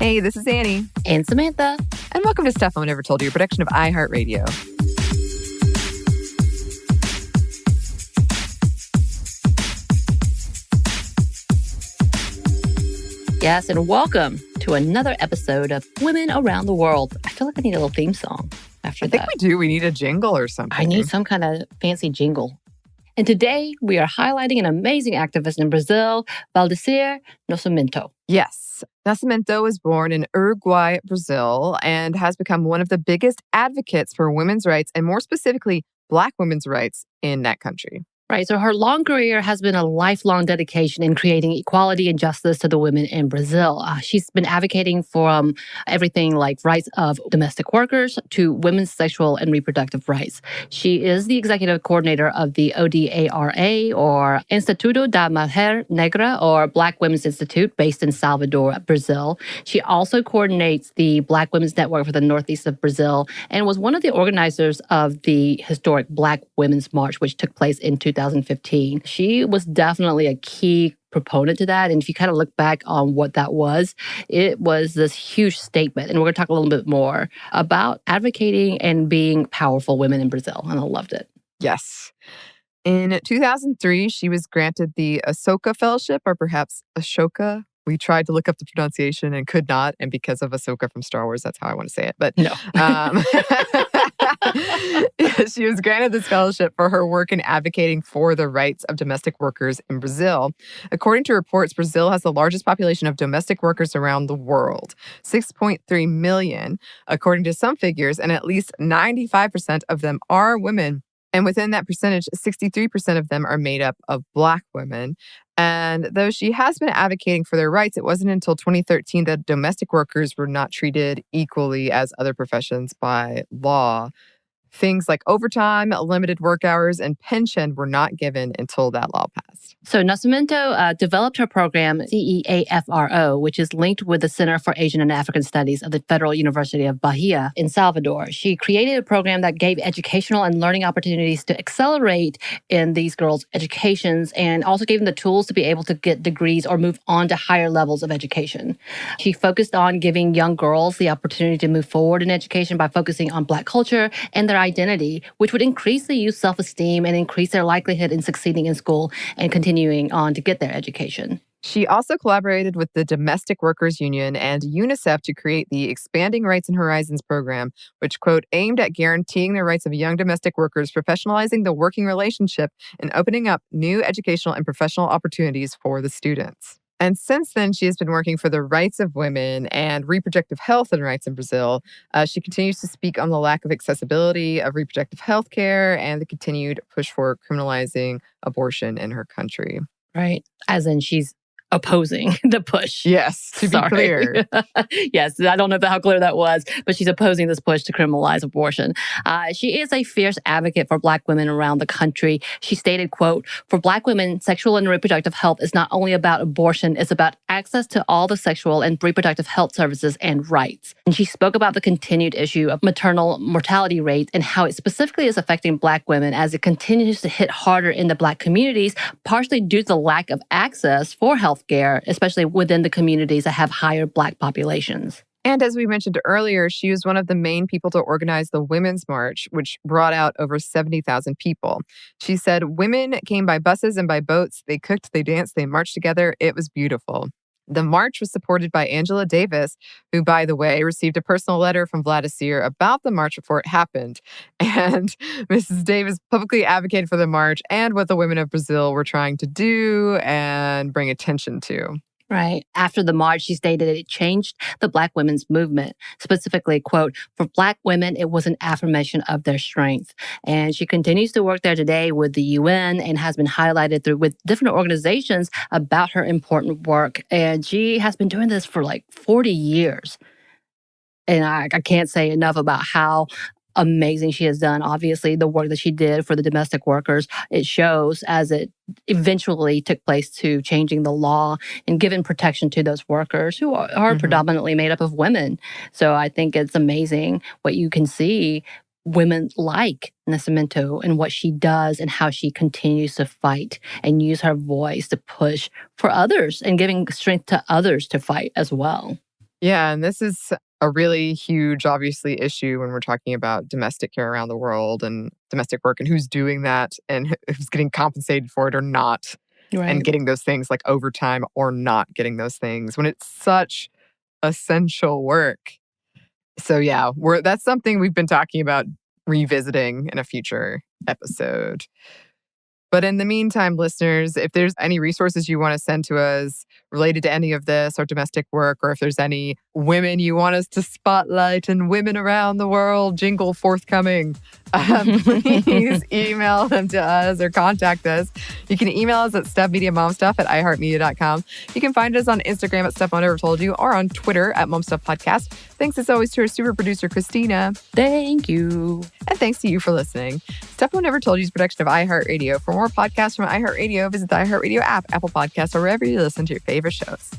Hey, this is Anney. And Samantha. And welcome to Stuff I Never Told You, a production of iHeartRadio. Yes, and welcome to another episode of Women Around the World. I feel like I need a little theme song after that. I think we do. We need a jingle or something. I need some kind of fancy jingle. And today we are highlighting an amazing activist in Brazil, Valdecir Nascimento. Yes. Nascimento was born in Uruguay, Brazil, and has become one of the biggest advocates for women's rights, and more specifically, Black women's rights in that country. Right. So her long career has been a lifelong dedication in creating equality and justice to the women in Brazil. She's been advocating for everything like rights of domestic workers to women's sexual and reproductive rights. She is the executive coordinator of the ODARA, or Instituto da Mulher Negra, or Black Women's Institute, based in Salvador, Brazil. She also coordinates the Black Women's Network for the Northeast of Brazil and was one of the organizers of the historic Black Women's March, which took place in 2015. She was definitely a key proponent to that. And if you kind of look back on what that was, it was this huge statement. And we're going to talk a little bit more about advocating and being powerful women in Brazil. And I loved it. Yes. In 2003, she was granted the Ashoka Fellowship, or perhaps Ashoka. We tried to look up the pronunciation and could not. And because of Ahsoka from Star Wars, that's how I want to say it. But no. She was granted this fellowship for her work in advocating for the rights of domestic workers in Brazil. According to reports, Brazil has the largest population of domestic workers around the world, 6.3 million, according to some figures, and at least 95% of them are women. And within that percentage, 63% of them are made up of Black women. And though she has been advocating for their rights, it wasn't until 2013 that domestic workers were not treated equally as other professions by law. Things like overtime, limited work hours, and pension were not given until that law passed. So Nascimento developed her program, CEAFRO, which is linked with the Center for Asian and African Studies of the Federal University of Bahia in Salvador. She created a program that gave educational and learning opportunities to accelerate in these girls' educations, and also gave them the tools to be able to get degrees or move on to higher levels of education. She focused on giving young girls the opportunity to move forward in education by focusing on Black culture and their identity, which would increase the youth's self-esteem and increase their likelihood in succeeding in school and continuing on to get their education. She also collaborated with the Domestic Workers Union and UNICEF to create the Expanding Rights and Horizons program, which, quote, aimed at guaranteeing the rights of young domestic workers, professionalizing the working relationship, and opening up new educational and professional opportunities for the students. And since then, she has been working for the rights of women and reproductive health and rights in Brazil. She continues to speak on the lack of accessibility of reproductive health care and the continued push for criminalizing abortion in her country. Right. As in she's opposing the push. Yes, to be clear. Yes, I don't know how clear that was, but she's opposing this push to criminalize abortion. She is a fierce advocate for Black women around the country. She stated, quote, "For Black women, sexual and reproductive health is not only about abortion, it's about access to all the sexual and reproductive health services and rights." And she spoke about the continued issue of maternal mortality rates and how it specifically is affecting Black women as it continues to hit harder in the Black communities, partially due to the lack of access for healthcare, especially within the communities that have higher Black populations. And as we mentioned earlier, she was one of the main people to organize the Women's March, which brought out over 70,000 people. She said, "Women came by buses and by boats. They cooked, they danced, they marched together. It was beautiful." The march was supported by Angela Davis, who, by the way, received a personal letter from Valdecir about the march before it happened. And Mrs. Davis publicly advocated for the march and what the women of Brazil were trying to do and bring attention to. Right. After the march, she stated that it changed the Black women's movement. Specifically, quote, "For Black women, it was an affirmation of their strength." And she continues to work there today with the UN and has been highlighted with different organizations about her important work. And she has been doing this for like 40 years. And I can't say enough about how amazing she has done. Obviously, the work that she did for the domestic workers, it shows as it eventually took place to changing the law and giving protection to those workers who are predominantly made up of women. So I think it's amazing what you can see women like Nascimento and what she does and how she continues to fight and use her voice to push for others and giving strength to others to fight as well. Yeah, and this is a really huge, obviously, issue when we're talking about domestic care around the world and domestic work and who's doing that and who's getting compensated for it or not, and Right. getting those things like overtime or not getting those things when it's such essential work. So yeah, that's something we've been talking about revisiting in a future episode. But in the meantime, listeners, if there's any resources you want to send to us related to any of this or domestic work, or if there's any women you want us to spotlight and women around the world jingle forthcoming, please email them to us or contact us. You can email us at stepmediamomstuff@iheartmedia.com. You can find us on Instagram at Steph Never Told You or on Twitter at MomStuffPodcast. Thanks as always to our super producer, Christina. Thank you. And thanks to you for listening. Steph Never Told You is a production of iHeartRadio. For more podcasts from iHeartRadio, visit the iHeartRadio app, Apple Podcasts, or wherever you listen to your favorite shows.